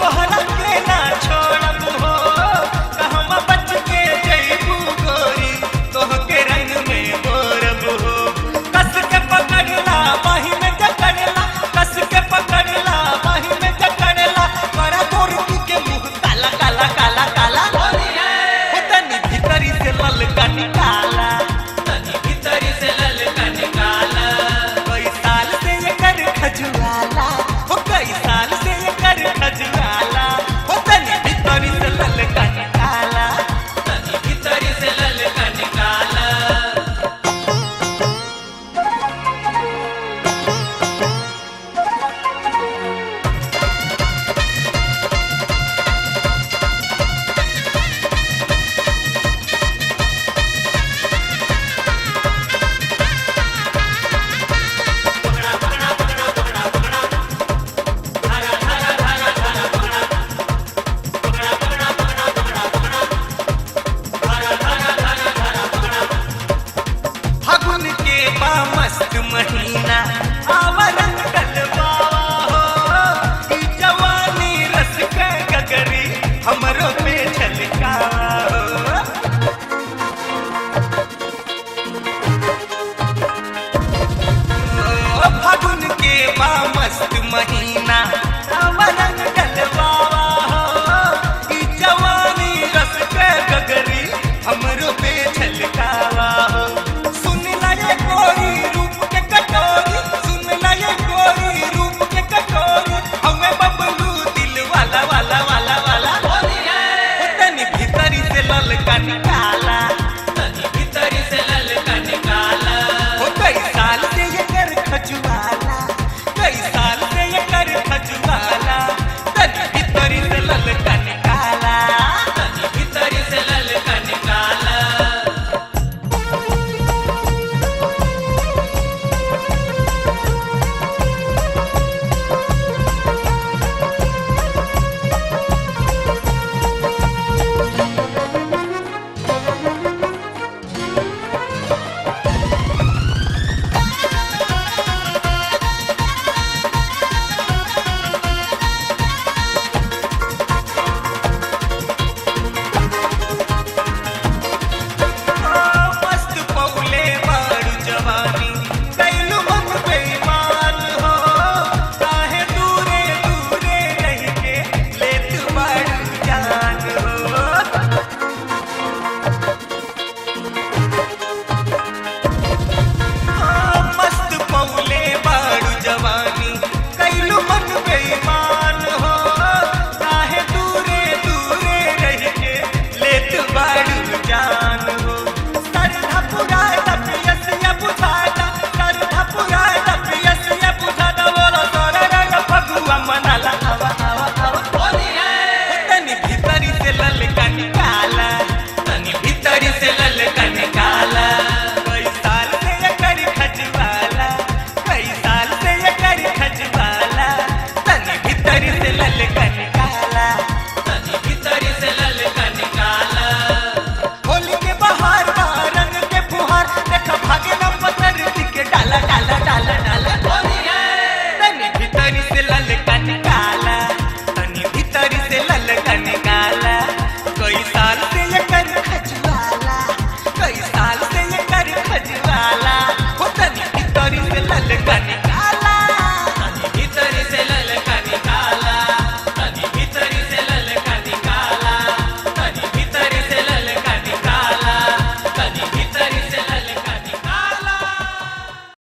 तोहरा के ना छोड़ब हो कहवा बच के जइबू गोरी तोहके रंग में बोरब हो कस के पकड़ला बाही में जकड़ला कस के पकड़ला बाही में जकड़ला बड़ा गोरकी के मुंह काला काला काला काला हो तनी भीतरी से ललका निकाला तनी भीतरी से ललका निकाला कई साल से ये कर खजुआला हो कई साल से ये कर खजुआला हो तनी भीतरी से ललका निकाला तनी भीतरी से ललका निकाला फागुन के बा मस्त महीना आवरन डलवावा हो ई जवानी रस के गगरी हमरो पे छलकावा हो फागुन के बा मस्त महीना आवरन डलवावा हो ई जवानी रस के गगरी हमरो पे छलकावा हो सुन ना ये गोरी रूप के कटोरी सुन ना ये गोरी रूप के कटोरी हमें बबलू दिल वाला वाला वाला वाला हो तनी भीतरी से ललका निकाला तनी भीतरी से ललका निकाला हो कई साल से ये कर खजुआला कई साल से ये कर खजुआला तनी भीतरी से